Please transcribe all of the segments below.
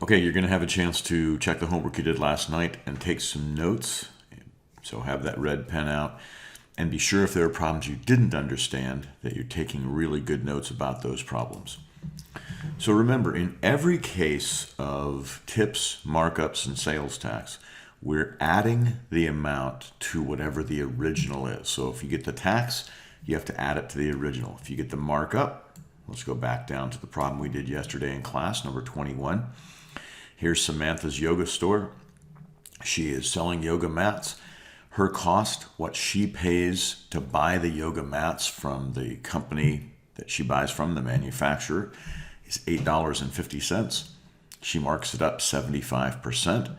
Okay, you're going to have a chance to check the homework you did last night and take some notes. So have that red pen out and be sure if there are problems you didn't understand that you're taking really good notes about those problems. So remember, in every case of tips, markups, and sales tax, we're adding the amount to whatever the original is. So if you get the tax, you have to add it to the original. If you get the markup, let's go back down to the problem we did yesterday in class, number 21. Here's Samantha's yoga store. She is selling yoga mats. Her cost, what she pays to buy the yoga mats from the company that she buys from, the manufacturer, is $8.50. She marks it up 75%.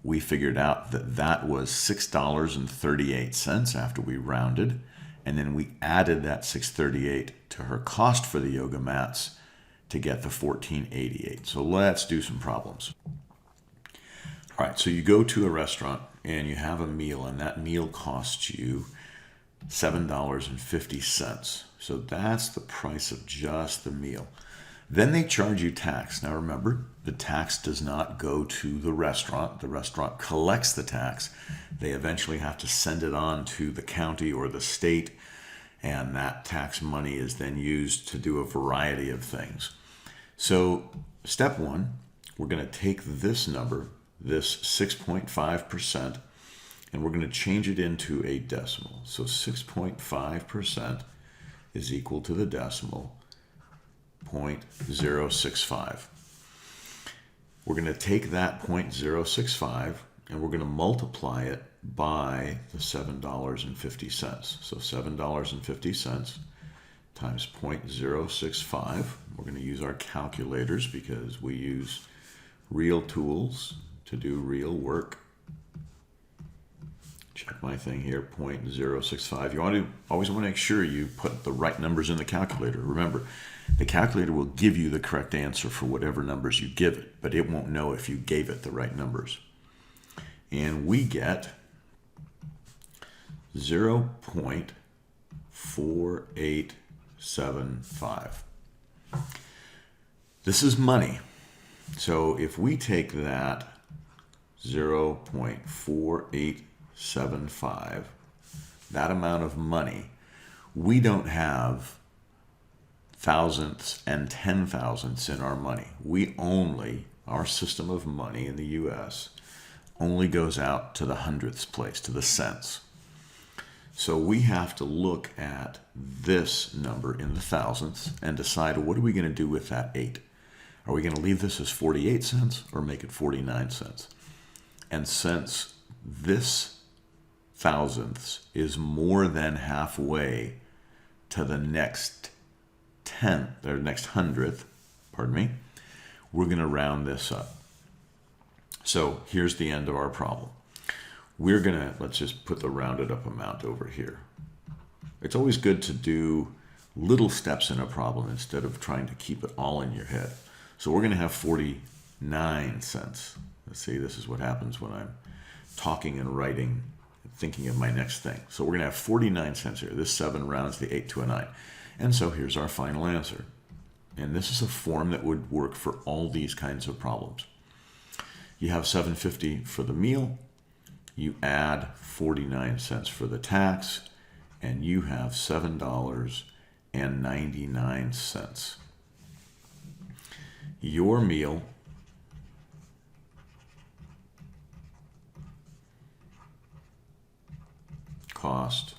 We figured out that that was $6.38 after we rounded, and then we added that $6.38 to her cost for the yoga mats to get the $14.88. So let's do some problems. All right, so you go to a restaurant and you have a meal, and that meal costs you $7.50. So that's the price of just the meal. Then they charge you tax. Now remember, the tax does not go to the restaurant. The restaurant collects the tax. They eventually have to send it on to the county or the state, and that tax money is then used to do a variety of things. So step one, we're going to take this number, this 6.5%, and we're going to change it into a decimal. So 6.5% is equal to the decimal 0.065. We're going to take that 0.065 and we're going to multiply it by the $7.50. So $7.50 times 0.065. We're going to use our calculators because we use real tools to do real work. Check my thing here, 0.065. You always want to make sure you put the right numbers in the calculator. Remember, the calculator will give you the correct answer for whatever numbers you give it, but it won't know if you gave it the right numbers. And we get 0.4875. This is money. So if we take that 0.4875, that amount of money, we don't have thousandths and 10,000ths in our money. Our system of money in the US only goes out to the hundredths place, to the cents. So we have to look at this number in the thousandths and decide, what are we going to do with that 8? Are we going to leave this as 48 cents or make it 49 cents? And since this thousandths is more than halfway to the next tenth, or next hundredth, we're going to round this up. So here's the end of our problem. Let's just put the rounded up amount over here. It's always good to do little steps in a problem instead of trying to keep it all in your head. So we're going to have 49 cents. Let's see, this is what happens when I'm talking and writing, thinking of my next thing. So we're going to have 49 cents here. This 7 rounds the 8 to a 9. And so here's our final answer. And this is a form that would work for all these kinds of problems. You have $7.50 for the meal, you add 49 cents for the tax, and you have $7.99. Your meal cost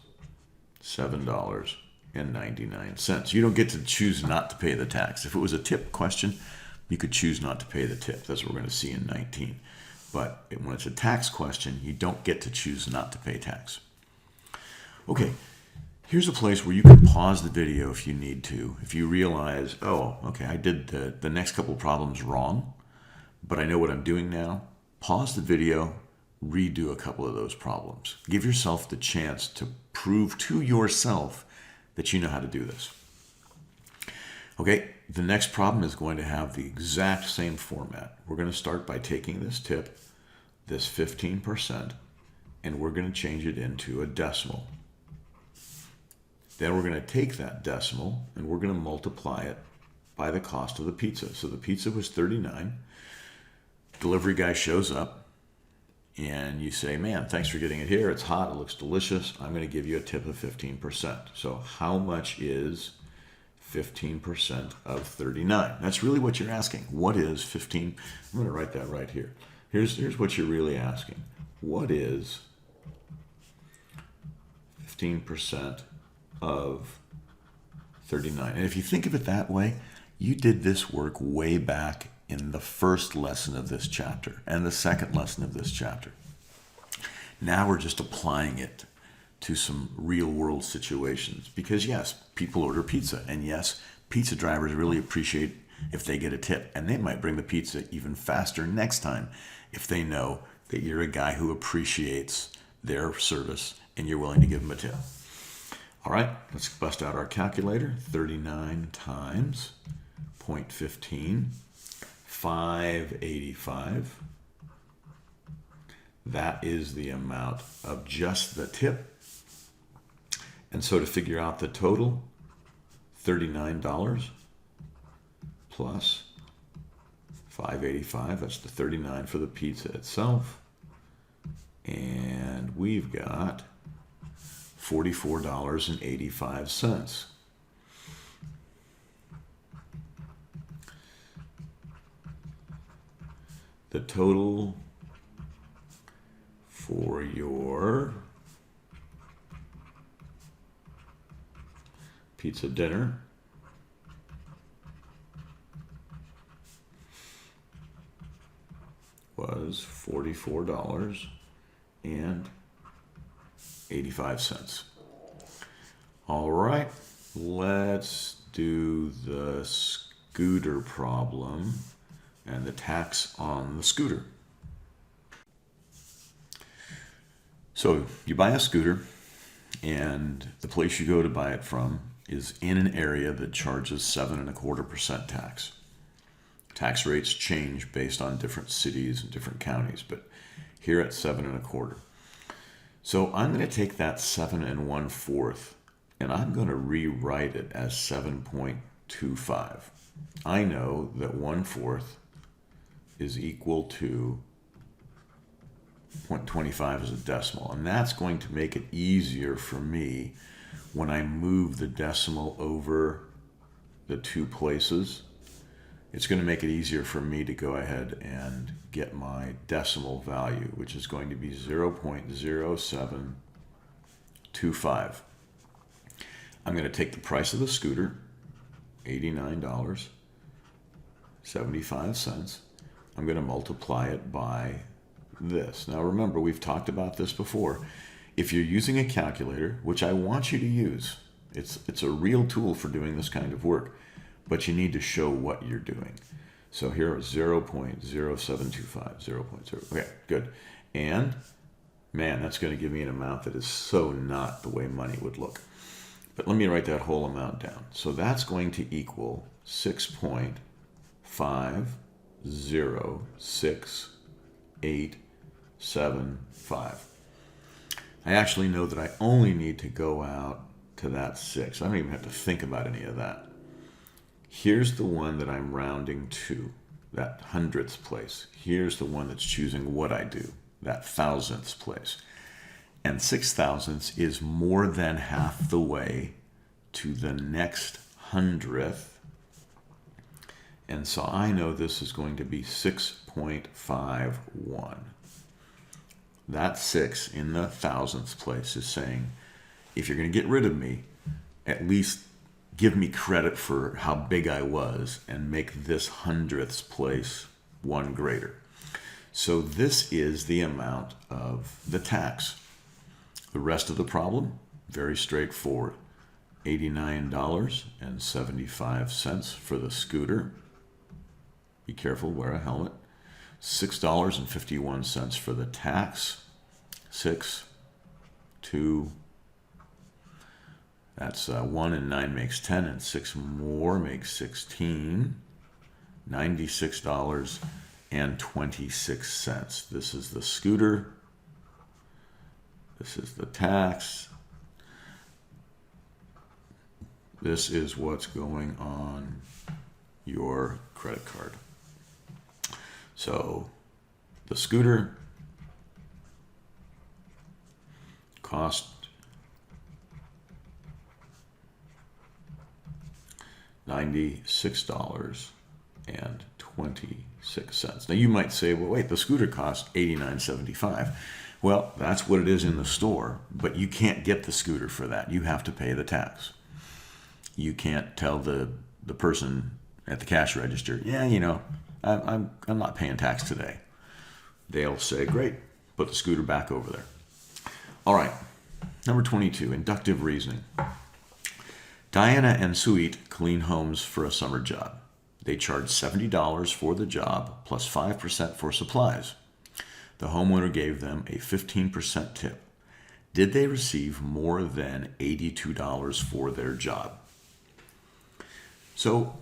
$7.99. You don't get to choose not to pay the tax. If it was a tip question, you could choose not to pay the tip. That's what we're going to see in 19. But when it's a tax question, you don't get to choose not to pay tax. Okay, here's a place where you can pause the video if you need to. If you realize, oh, okay, I did the next couple problems wrong, but I know what I'm doing now. Pause the video, redo a couple of those problems. Give yourself the chance to prove to yourself that you know how to do this. Okay, the next problem is going to have the exact same format. We're going to start by taking this tip, this 15%, and we're going to change it into a decimal. Then we're going to take that decimal and we're going to multiply it by the cost of the pizza. So the pizza was 39. Delivery guy shows up and you say, man, thanks for getting it here. It's hot. It looks delicious. I'm going to give you a tip of 15%. So how much is 15% of 39? That's really what you're asking. What is 15? I'm going to write that right here. Here's what you're really asking. What is 15% of 39? And if you think of it that way, you did this work way back in the first lesson of this chapter and the second lesson of this chapter. Now we're just applying it to some real world situations because yes, people order pizza, and yes, pizza drivers really appreciate if they get a tip, and they might bring the pizza even faster next time if they know that you're a guy who appreciates their service and you're willing to give them a tip. All right, let's bust out our calculator. 39 times 0.15, 585. That is the amount of just the tip. And so to figure out the total, $39 plus 585, that's the 39 for the pizza itself. And we've got $44.85. The total for your pizza dinner was $44.85. All right, let's do the scooter problem and the tax on the scooter. So you buy a scooter, and the place you go to buy it from is in an area that charges 7.25% tax. Tax rates change based on different cities and different counties, but here at 7.25. So I'm going to take that 7 1/4 and I'm going to rewrite it as 7.25. I know that 1/4 is equal to 0.25 as a decimal, and that's going to make it easier for me when I move the decimal over the two places. It's going to make it easier for me to go ahead and get my decimal value, which is going to be 0.0725. I'm going to take the price of the scooter, $89.75. I'm going to multiply it by this. Now remember, we've talked about this before. If you're using a calculator, which I want you to use, it's a real tool for doing this kind of work, but you need to show what you're doing. So here is 0.0725, 0.0. Okay, good. And man, that's going to give me an amount that is so not the way money would look. But let me write that whole amount down. So that's going to equal 6.506875. I actually know that I only need to go out to that 6. I don't even have to think about any of that. Here's the one that I'm rounding to, that hundredths place. Here's the one that's choosing what I do, that thousandths place. And 6 thousandths is more than half the way to the next hundredth. And so I know this is going to be 6.51. That 6 in the thousandths place is saying, if you're going to get rid of me, at least give me credit for how big I was and make this hundredths place one greater. So this is the amount of the tax. The rest of the problem, very straightforward. $89.75 for the scooter. Be careful, wear a helmet. $6.51 for the tax. 6, 2, that's 1 and 9 makes 10, and 6 more makes 16. $96.26. This is the scooter. This is the tax. This is what's going on your credit card. So the scooter cost $96.26. Now you might say, well, wait, the scooter cost $89.75. Well, that's what it is in the store, but you can't get the scooter for that. You have to pay the tax. You can't tell the person at the cash register, yeah, you know, I'm not paying tax today. They'll say, great, put the scooter back over there. All right, number 22, inductive reasoning. Diana and Suit clean homes for a summer job. They charge $70 for the job plus 5% for supplies. The homeowner gave them a 15% tip. Did they receive more than $82 for their job? So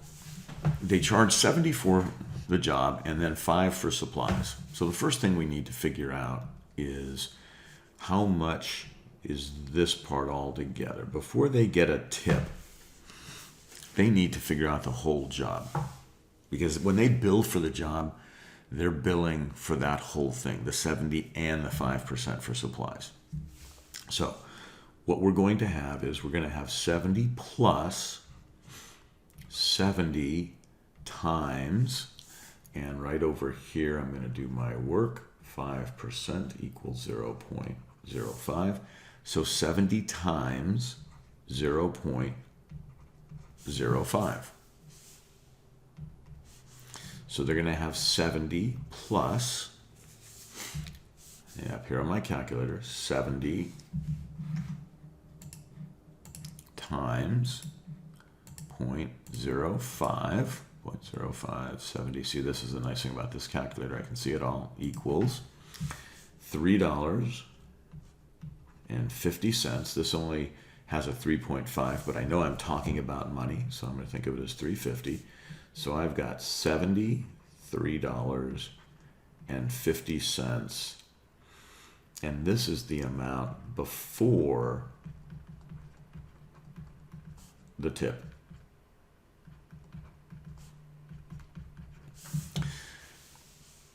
they charge $70 for the job and then $5 for supplies. So the first thing we need to figure out is how much is this part all together. Before they get a tip, they need to figure out the whole job. Because when they bill for the job, they're billing for that whole thing, the 70 and the 5% for supplies. So what we're going to have is we're going to have 70 plus 70 times, and right over here I'm going to do my work, 5% equals 0.05. So 70 times 0.05. So they're going to have 70 plus, up here on my calculator, 70 times 0.05, 70. See, this is the nice thing about this calculator. I can see it all, equals $3.50. This only has a 3.5, but I know I'm talking about money, so I'm going to think of it as $3.50. So I've got $73.50, and this is the amount before the tip.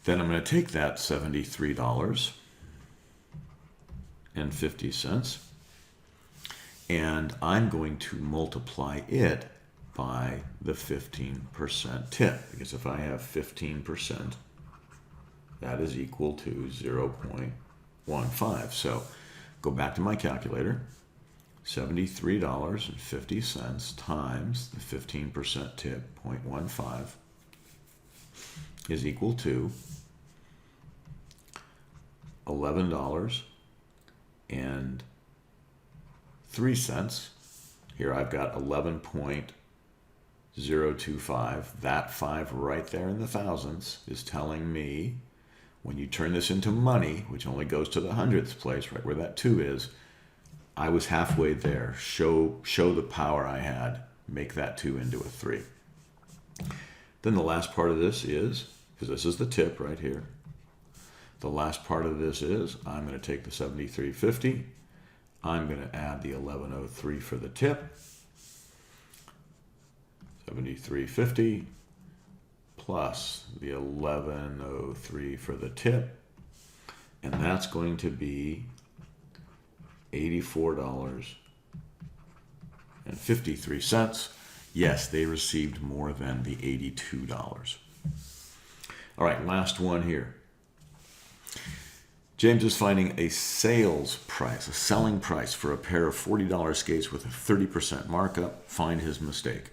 Then I'm going to take that $73.50 and I'm going to multiply it by the 15% tip, because if I have 15%, that is equal to 0.15. So go back to my calculator, $73.50 times the 15% tip, 0.15, is equal to $11.03. Here I've got 11.025. That 5 right there in the thousands is telling me, when you turn this into money, which only goes to the hundredths place, right where that 2 is, I was halfway there. Show the power I had. Make that 2 into a 3. Then the last part of this is, because this is the tip right here, the last part of this is, I'm going to take the 73.50, I'm going to add the 11.03 for the tip, 73.50 plus the 11.03 for the tip, and that's going to be $84.53. Yes, they received more than the $82. All right, last one here. James is finding a sales price, a selling price for a pair of $40 skates with a 30% markup. Find his mistake.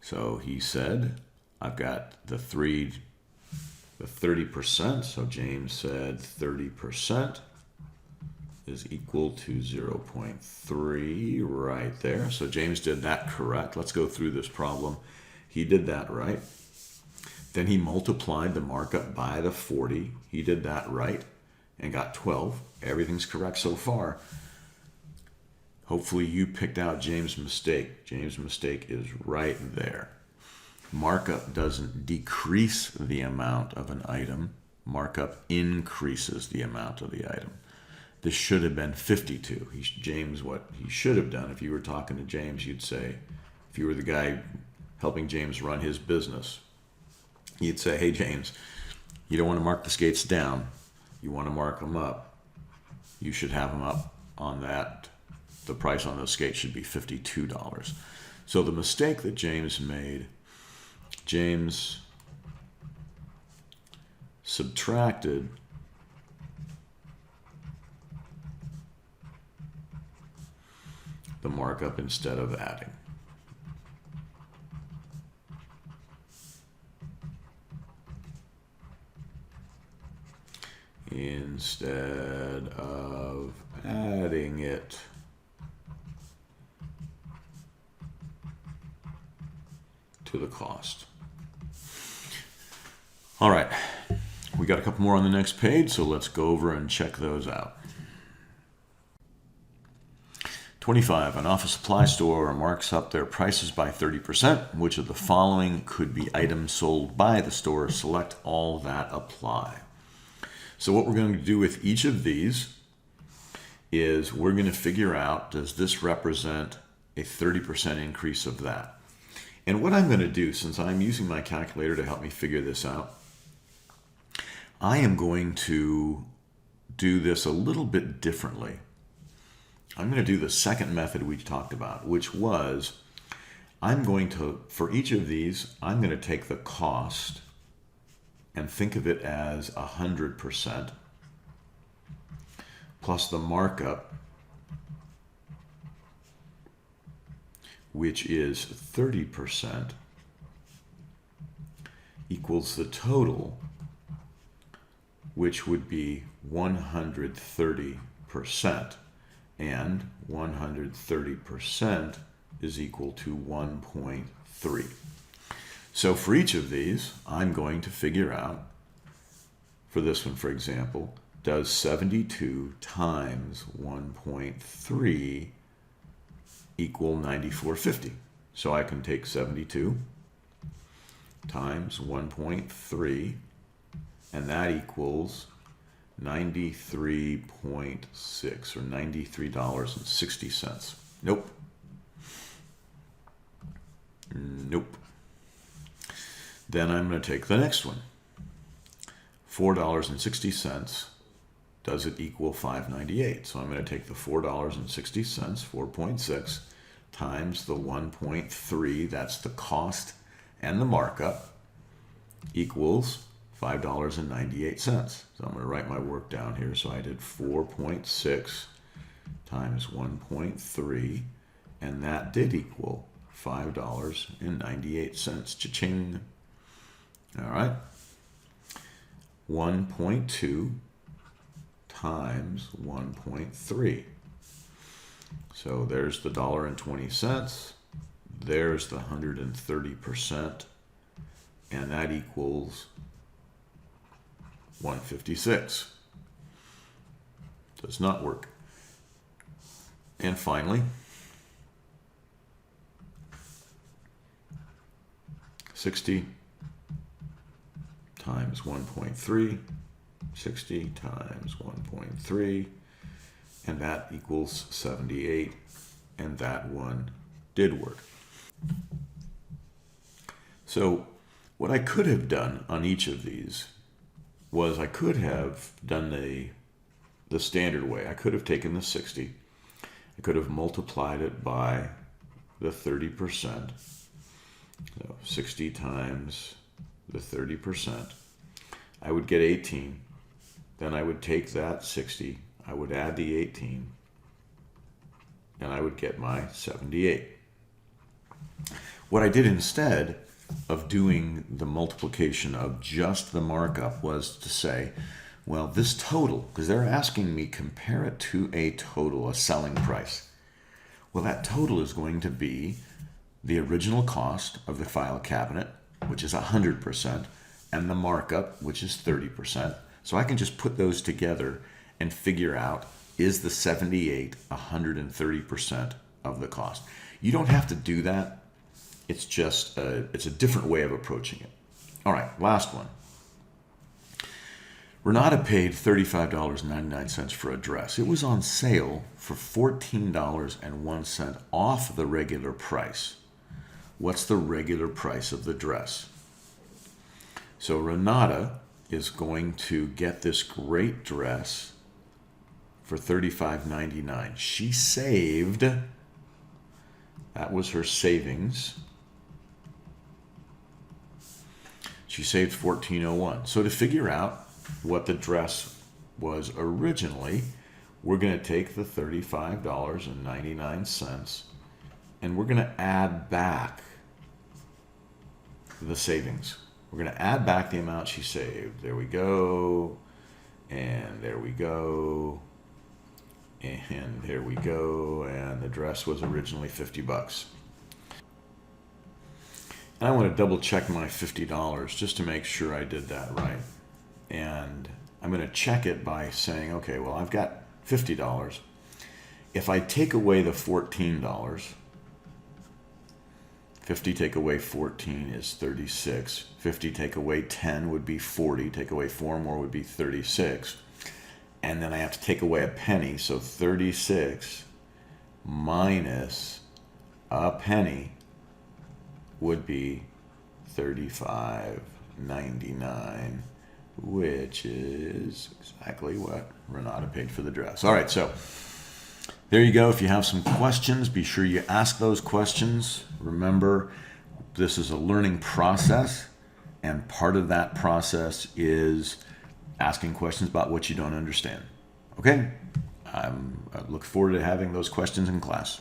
So he said, I've got the 30%. So James said 30% is equal to 0.3 right there. So James did that correct. Let's go through this problem. He did that right. Then he multiplied the markup by the 40. He did that right and got 12. Everything's correct so far. Hopefully you picked out James' mistake. James' mistake is right there. Markup doesn't decrease the amount of an item. Markup increases the amount of the item. This should have been 52. James, what he should have done, if you were talking to James, you'd say, if you were the guy helping James run his business, you'd say, hey, James, You don't want to mark the skates down. You want to mark them up. You should have them up on that. The price on those skates should be $52. So the mistake that James made, James subtracted the markup instead of adding. Instead of adding it. To the cost. All right, we got a couple more on the next page, so let's go over and check those out. 25, an office supply store marks up their prices by 30%. Which of the following could be items sold by the store? Select all that apply. So what we're going to do with each of these is we're going to figure out, does this represent a 30% increase of that? And what I'm going to do, since I'm using my calculator to help me figure this out, I am going to do this a little bit differently. I'm going to do the second method we talked about, which was I'm going to, for each of these, I'm going to take the cost and think of it as 100% plus the markup, which is 30%, equals the total, which would be 130%. And 130% is equal to 1.3. So for each of these, I'm going to figure out, for this one, for example, does 72 times 1.3 equal 94.50? So I can take 72 times 1.3, and that equals 93.6 or $93.60. Nope. Nope. Then I'm going to take the next one. $4.60. Does it equal $5.98? So I'm going to take the $4.60, 4.6, times the 1.3, that's the cost and the markup, equals $5.98. So I'm going to write my work down here. So I did 4.6 times 1.3, and that did equal $5.98. Cha-ching. All right. 1.2 times 1.3. So there's the $1.20. There's the 130%, and that equals 156. Does not work. And finally, 60 times 1.3, 60 times 1.3, and that equals 78, and that one did work. So what I could have done on each of these was I could have done the standard way. I could have taken the 60, I could have multiplied it by the 30%, so 60 times the 30%, I would get 18. Then I would take that 60, I would add the 18, and I would get my 78. What I did instead of doing the multiplication of just the markup was to say, well, this total, because they're asking me compare it to a total, a selling price. Well, that total is going to be the original cost of the file cabinet, which is 100%, and the markup, which is 30%. So I can just put those together and figure out, is the 78 130% of the cost? You don't have to do that. It's just it's a different way of approaching it. All right, last one. Renata paid $35.99 for a dress. It was on sale for $14.01 off the regular price. What's the regular price of the dress? So Renata is going to get this great dress for $35.99. She saved, that was her savings. She saved $14.01. So to figure out what the dress was originally, we're going to take the $35.99 and we're going to add back the savings. We're going to add back the amount she saved. There we go. And there we go. And there we go. And the dress was originally 50 bucks. And I want to double check my $50 just to make sure I did that right. And I'm going to check it by saying, okay, well, I've got $50. If I take away the $14, 50 take away 14 is 36. 50 take away 10 would be 40. Take away 4 more would be 36. And then I have to take away a penny. So 36 minus a penny would be $35.99, which is exactly what Renata paid for the dress. All right, so there you go. If you have some questions, be sure you ask those questions. Remember, this is a learning process, and part of that process is asking questions about what you don't understand. Okay? I look forward to having those questions in class.